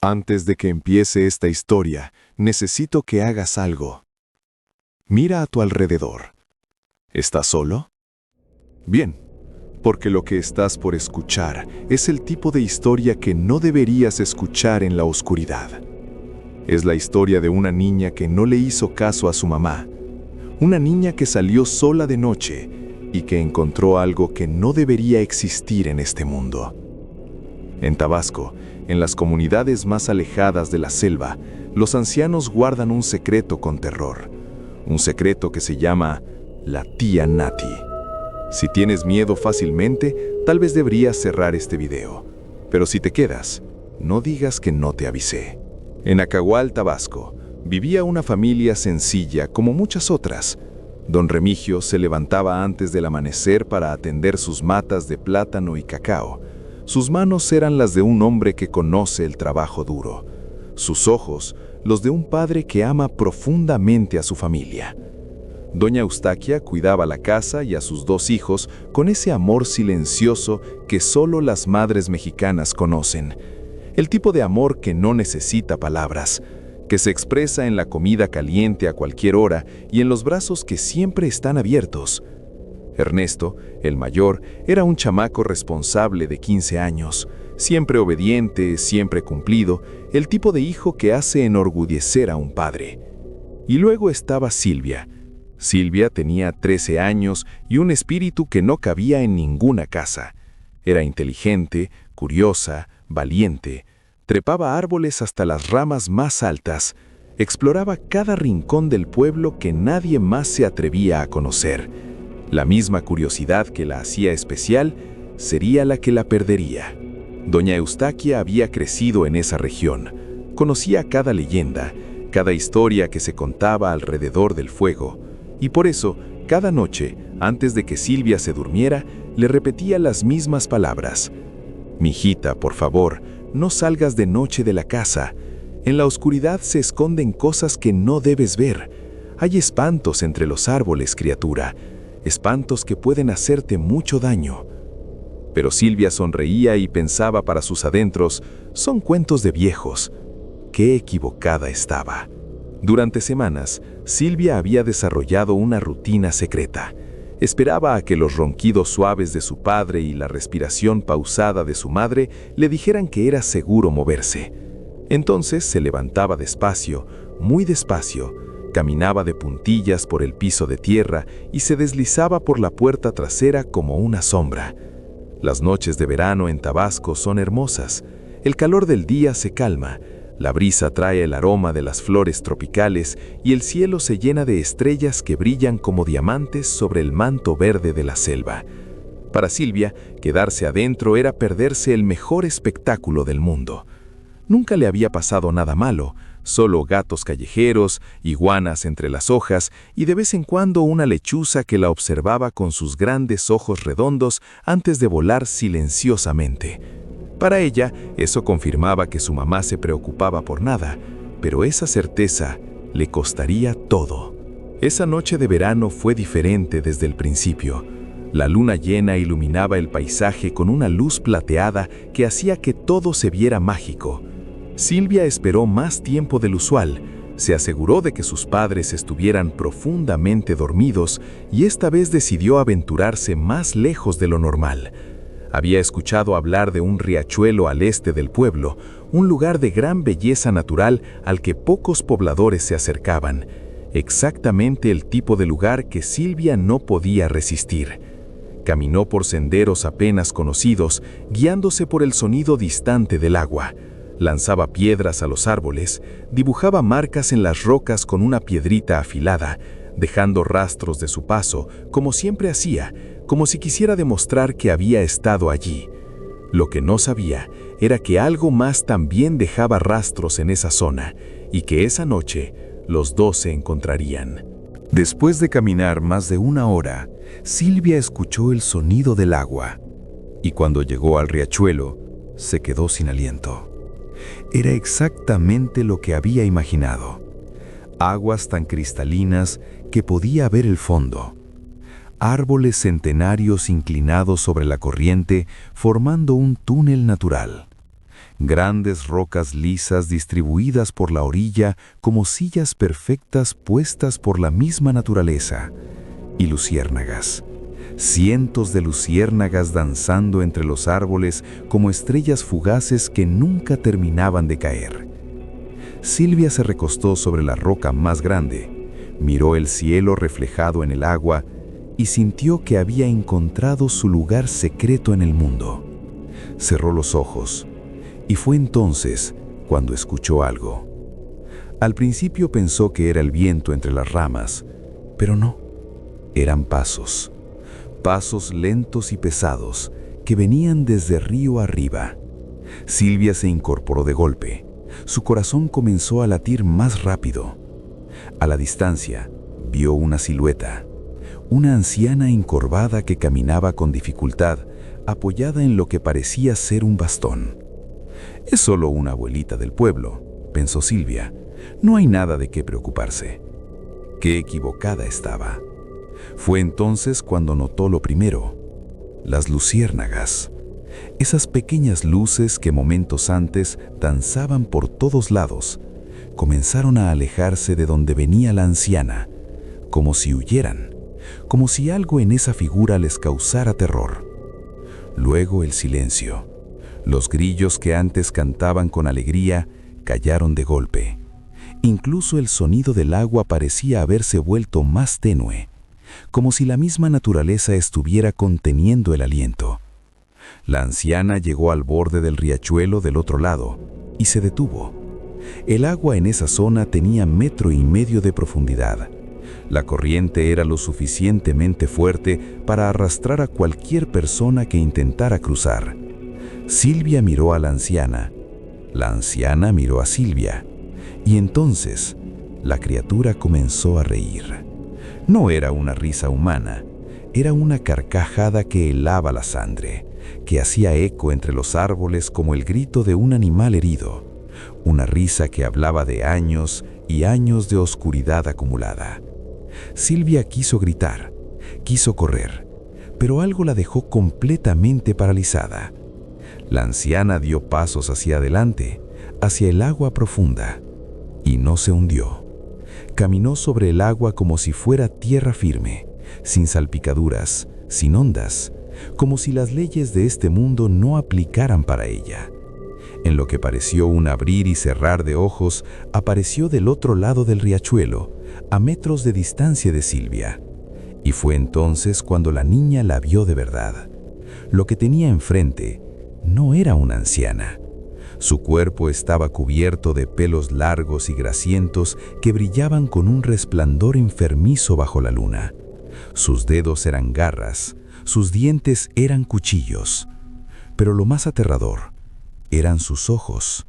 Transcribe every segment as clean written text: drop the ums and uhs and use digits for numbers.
Antes de que empiece esta historia, necesito que hagas algo. Mira a tu alrededor. ¿Estás solo? Bien, porque lo que estás por escuchar es el tipo de historia que no deberías escuchar en la oscuridad. Es la historia de una niña que no le hizo caso a su mamá. Una niña que salió sola de noche y que encontró algo que no debería existir en este mundo. En Tabasco, en las comunidades más alejadas de la selva, los ancianos guardan un secreto con terror. Un secreto que se llama la tía Nati. Si tienes miedo fácilmente, tal vez deberías cerrar este video. Pero si te quedas, no digas que no te avisé. En Acahual, Tabasco, vivía una familia sencilla como muchas otras. Don Remigio se levantaba antes del amanecer para atender sus matas de plátano y cacao. Sus manos eran las de un hombre que conoce el trabajo duro. Sus ojos, los de un padre que ama profundamente a su familia. Doña Eustaquia cuidaba la casa y a sus dos hijos con ese amor silencioso que solo las madres mexicanas conocen. El tipo de amor que no necesita palabras, que se expresa en la comida caliente a cualquier hora y en los brazos que siempre están abiertos. Ernesto, el mayor, era un chamaco responsable de 15 años, siempre obediente, siempre cumplido, el tipo de hijo que hace enorgullecer a un padre. Y luego estaba Silvia. Silvia tenía 13 años y un espíritu que no cabía en ninguna casa. Era inteligente, curiosa, valiente, trepaba árboles hasta las ramas más altas, exploraba cada rincón del pueblo que nadie más se atrevía a conocer. La misma curiosidad que la hacía especial sería la que la perdería. Doña Eustaquia había crecido en esa región. Conocía cada leyenda, cada historia que se contaba alrededor del fuego. Y por eso, cada noche, antes de que Silvia se durmiera, le repetía las mismas palabras. «Mijita, por favor, no salgas de noche de la casa. En la oscuridad se esconden cosas que no debes ver. Hay espantos entre los árboles, criatura. Espantos que pueden hacerte mucho daño». Pero Silvia sonreía y pensaba para sus adentros, son cuentos de viejos. Qué equivocada estaba. Durante semanas, Silvia había desarrollado una rutina secreta. Esperaba a que los ronquidos suaves de su padre y la respiración pausada de su madre le dijeran que era seguro moverse. Entonces se levantaba despacio, muy despacio, caminaba de puntillas por el piso de tierra y se deslizaba por la puerta trasera como una sombra. Las noches de verano en Tabasco son hermosas. El calor del día se calma, la brisa trae el aroma de las flores tropicales y el cielo se llena de estrellas que brillan como diamantes sobre el manto verde de la selva. Para Silvia, quedarse adentro era perderse el mejor espectáculo del mundo. Nunca le había pasado nada malo, solo gatos callejeros, iguanas entre las hojas y de vez en cuando una lechuza que la observaba con sus grandes ojos redondos antes de volar silenciosamente. Para ella, eso confirmaba que su mamá se preocupaba por nada, pero esa certeza le costaría todo. Esa noche de verano fue diferente desde el principio. La luna llena iluminaba el paisaje con una luz plateada que hacía que todo se viera mágico. Silvia esperó más tiempo del usual, se aseguró de que sus padres estuvieran profundamente dormidos y esta vez decidió aventurarse más lejos de lo normal. Había escuchado hablar de un riachuelo al este del pueblo, un lugar de gran belleza natural al que pocos pobladores se acercaban. Exactamente el tipo de lugar que Silvia no podía resistir. Caminó por senderos apenas conocidos, guiándose por el sonido distante del agua. Lanzaba piedras a los árboles, dibujaba marcas en las rocas con una piedrita afilada, dejando rastros de su paso, como siempre hacía, como si quisiera demostrar que había estado allí. Lo que no sabía era que algo más también dejaba rastros en esa zona, y que esa noche los dos se encontrarían. Después de caminar más de una hora, Silvia escuchó el sonido del agua, y cuando llegó al riachuelo, se quedó sin aliento. Era exactamente lo que había imaginado. Aguas tan cristalinas que podía ver el fondo. Árboles centenarios inclinados sobre la corriente formando un túnel natural. Grandes rocas lisas distribuidas por la orilla como sillas perfectas puestas por la misma naturaleza. Y luciérnagas. Cientos de luciérnagas danzando entre los árboles como estrellas fugaces que nunca terminaban de caer. Silvia se recostó sobre la roca más grande, miró el cielo reflejado en el agua y sintió que había encontrado su lugar secreto en el mundo. Cerró los ojos y fue entonces cuando escuchó algo. Al principio pensó que era el viento entre las ramas, pero no, eran pasos. Pasos lentos y pesados que venían desde río arriba. Silvia se incorporó de golpe. Su corazón comenzó a latir más rápido. A la distancia, vio una silueta. Una anciana encorvada que caminaba con dificultad, apoyada en lo que parecía ser un bastón. Es solo una abuelita del pueblo, pensó Silvia. No hay nada de qué preocuparse. Qué equivocada estaba. Fue entonces cuando notó lo primero: las luciérnagas. Esas pequeñas luces que momentos antes danzaban por todos lados, comenzaron a alejarse de donde venía la anciana, como si huyeran, como si algo en esa figura les causara terror. Luego el silencio. Los grillos que antes cantaban con alegría callaron de golpe. Incluso el sonido del agua parecía haberse vuelto más tenue, como si la misma naturaleza estuviera conteniendo el aliento. La anciana llegó al borde del riachuelo del otro lado y se detuvo. El agua en esa zona tenía 1,5 metros de profundidad. La corriente era lo suficientemente fuerte para arrastrar a cualquier persona que intentara cruzar. Silvia miró a la anciana miró a Silvia, y entonces la criatura comenzó a reír. No era una risa humana, era una carcajada que helaba la sangre, que hacía eco entre los árboles como el grito de un animal herido, una risa que hablaba de años y años de oscuridad acumulada. Silvia quiso gritar, quiso correr, pero algo la dejó completamente paralizada. La anciana dio pasos hacia adelante, hacia el agua profunda, y no se hundió. Caminó sobre el agua como si fuera tierra firme, sin salpicaduras, sin ondas, como si las leyes de este mundo no aplicaran para ella. En lo que pareció un abrir y cerrar de ojos, apareció del otro lado del riachuelo, a metros de distancia de Silvia. Y fue entonces cuando la niña la vio de verdad. Lo que tenía enfrente no era una anciana. Su cuerpo estaba cubierto de pelos largos y grasientos que brillaban con un resplandor enfermizo bajo la luna. Sus dedos eran garras, sus dientes eran cuchillos. Pero lo más aterrador eran sus ojos.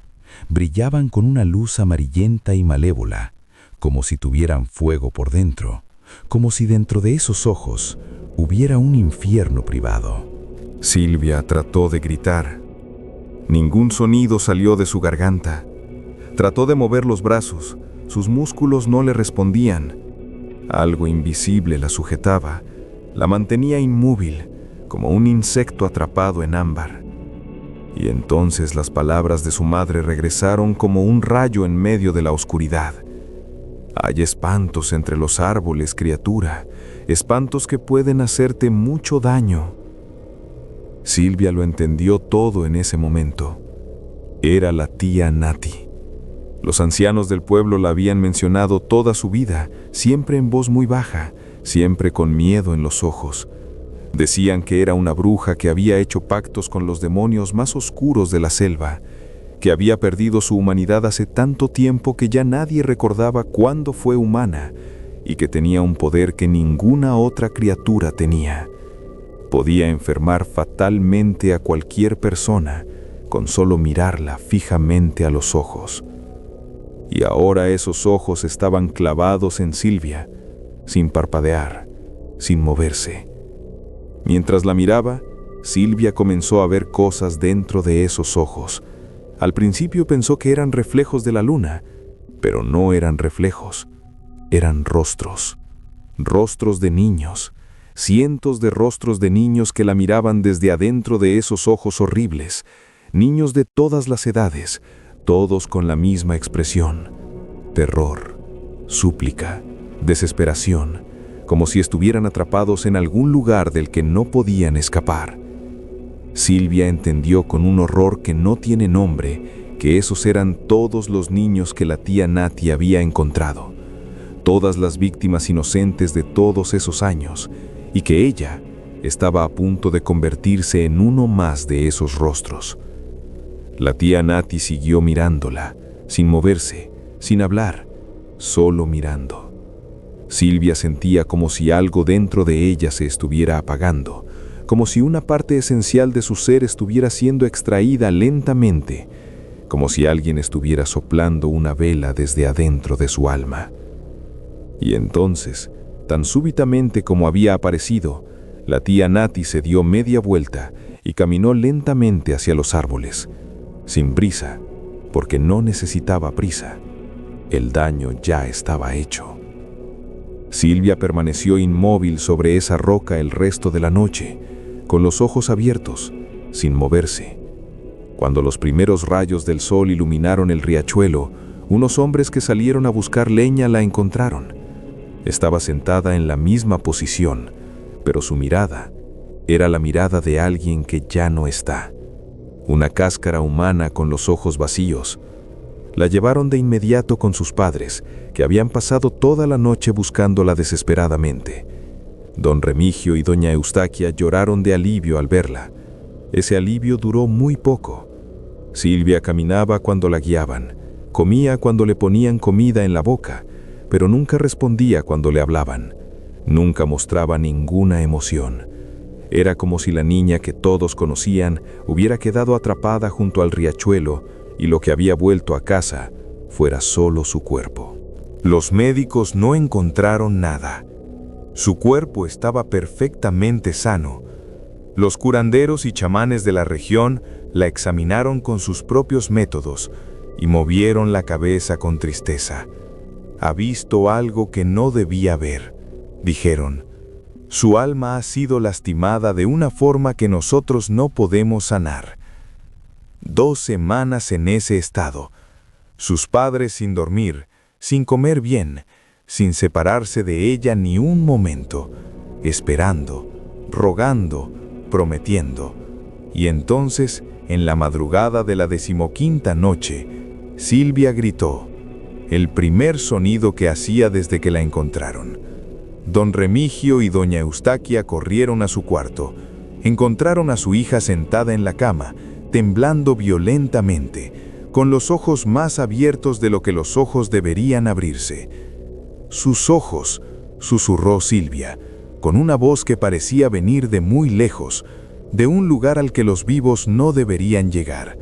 Brillaban con una luz amarillenta y malévola, como si tuvieran fuego por dentro, como si dentro de esos ojos hubiera un infierno privado. Silvia trató de gritar. Ningún sonido salió de su garganta. Trató de mover los brazos, sus músculos no le respondían. Algo invisible la sujetaba, la mantenía inmóvil, como un insecto atrapado en ámbar. Y entonces las palabras de su madre regresaron como un rayo en medio de la oscuridad. Hay espantos entre los árboles, criatura, espantos que pueden hacerte mucho daño. Silvia lo entendió todo en ese momento. Era la tía Nati. Los ancianos del pueblo la habían mencionado toda su vida, siempre en voz muy baja, siempre con miedo en los ojos. Decían que era una bruja que había hecho pactos con los demonios más oscuros de la selva, que había perdido su humanidad hace tanto tiempo que ya nadie recordaba cuándo fue humana, y que tenía un poder que ninguna otra criatura tenía. Podía enfermar fatalmente a cualquier persona con solo mirarla fijamente a los ojos. Y ahora esos ojos estaban clavados en Silvia, sin parpadear, sin moverse. Mientras la miraba, Silvia comenzó a ver cosas dentro de esos ojos. Al principio pensó que eran reflejos de la luna, pero no eran reflejos, eran rostros. Rostros de niños, cientos de rostros de niños que la miraban desde adentro de esos ojos horribles. niños de todas las edades, todos con la misma expresión: terror, súplica, desesperación, como si estuvieran atrapados en algún lugar del que no podían escapar. Silvia entendió con un horror que no tiene nombre que esos eran todos los niños que la tía Nati había encontrado, todas las víctimas inocentes de todos esos años, y que ella estaba a punto de convertirse en uno más de esos rostros. La tía Nati siguió mirándola, sin moverse, sin hablar, solo mirando. Silvia sentía como si algo dentro de ella se estuviera apagando, como si una parte esencial de su ser estuviera siendo extraída lentamente, como si alguien estuviera soplando una vela desde adentro de su alma. Y entonces, tan súbitamente como había aparecido, la tía Nati se dio media vuelta y caminó lentamente hacia los árboles, sin prisa, porque no necesitaba prisa. El daño ya estaba hecho. Silvia permaneció inmóvil sobre esa roca el resto de la noche, con los ojos abiertos, sin moverse. Cuando los primeros rayos del sol iluminaron el riachuelo, unos hombres que salieron a buscar leña la encontraron. Estaba sentada en la misma posición, pero su mirada era la mirada de alguien que ya no está. Una cáscara humana con los ojos vacíos. La llevaron de inmediato con sus padres, que habían pasado toda la noche buscándola desesperadamente. Don Remigio y doña Eustaquia lloraron de alivio al verla. Ese alivio duró muy poco. Silvia caminaba cuando la guiaban, comía cuando le ponían comida en la boca, pero nunca respondía cuando le hablaban. Nunca mostraba ninguna emoción. Era como si la niña que todos conocían hubiera quedado atrapada junto al riachuelo y lo que había vuelto a casa fuera solo su cuerpo. Los médicos no encontraron nada. Su cuerpo estaba perfectamente sano. Los curanderos y chamanes de la región la examinaron con sus propios métodos y movieron la cabeza con tristeza. Ha visto algo que no debía ver, dijeron. Su alma ha sido lastimada de una forma que nosotros no podemos sanar. 2 semanas en ese estado. Sus padres sin dormir, sin comer bien, sin separarse de ella ni un momento, esperando, rogando, prometiendo. Y entonces, en la madrugada de la 15ª noche, Silvia gritó, el primer sonido que hacía desde que la encontraron. Don Remigio y doña Eustaquia corrieron a su cuarto. Encontraron a su hija sentada en la cama, temblando violentamente, con los ojos más abiertos de lo que los ojos deberían abrirse. Sus ojos, susurró Silvia, con una voz que parecía venir de muy lejos, de un lugar al que los vivos no deberían llegar.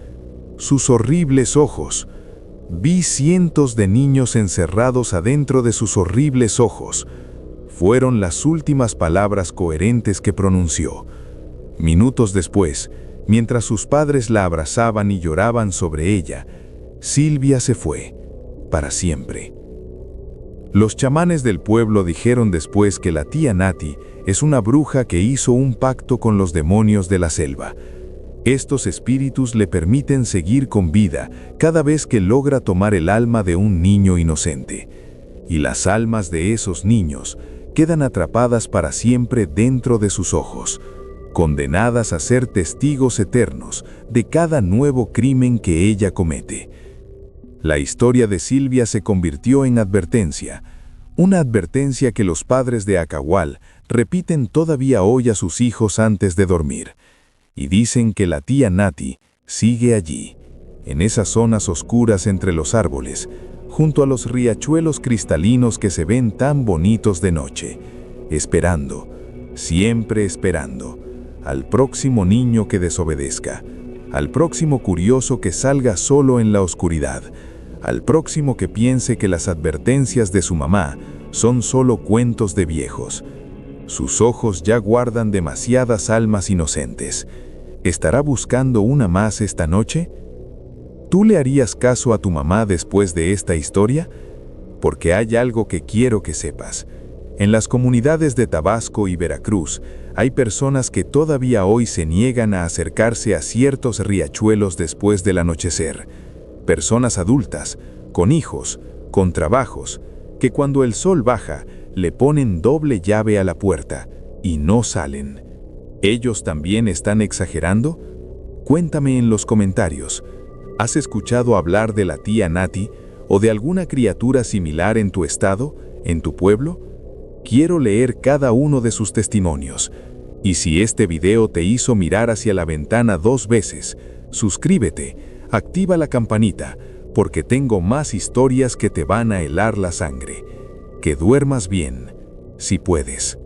Sus horribles ojos. Vi cientos de niños encerrados adentro de sus horribles ojos. Fueron las últimas palabras coherentes que pronunció. Minutos después, mientras sus padres la abrazaban y lloraban sobre ella, Silvia se fue, para siempre. Los chamanes del pueblo dijeron después que la tía Nati es una bruja que hizo un pacto con los demonios de la selva. Estos espíritus le permiten seguir con vida cada vez que logra tomar el alma de un niño inocente. Y las almas de esos niños quedan atrapadas para siempre dentro de sus ojos, condenadas a ser testigos eternos de cada nuevo crimen que ella comete. La historia de Silvia se convirtió en advertencia, una advertencia que los padres de Acahual repiten todavía hoy a sus hijos antes de dormir. Y dicen que la tía Nati sigue allí, en esas zonas oscuras entre los árboles, junto a los riachuelos cristalinos que se ven tan bonitos de noche, esperando, siempre esperando, al próximo niño que desobedezca, al próximo curioso que salga solo en la oscuridad, al próximo que piense que las advertencias de su mamá son solo cuentos de viejos. Sus ojos ya guardan demasiadas almas inocentes. ¿Estará buscando una más esta noche? ¿Tú le harías caso a tu mamá después de esta historia? Porque hay algo que quiero que sepas. En las comunidades de Tabasco y Veracruz, hay personas que todavía hoy se niegan a acercarse a ciertos riachuelos después del anochecer. Personas adultas, con hijos, con trabajos, que cuando el sol baja, le ponen doble llave a la puerta y no salen. ¿Ellos también están exagerando? Cuéntame en los comentarios. ¿Has escuchado hablar de la tía Nati o de alguna criatura similar en tu estado, en tu pueblo? Quiero leer cada uno de sus testimonios. Y si este video te hizo mirar hacia la ventana 2 veces, suscríbete, activa la campanita, porque tengo más historias que te van a helar la sangre. Que duermas bien, si puedes.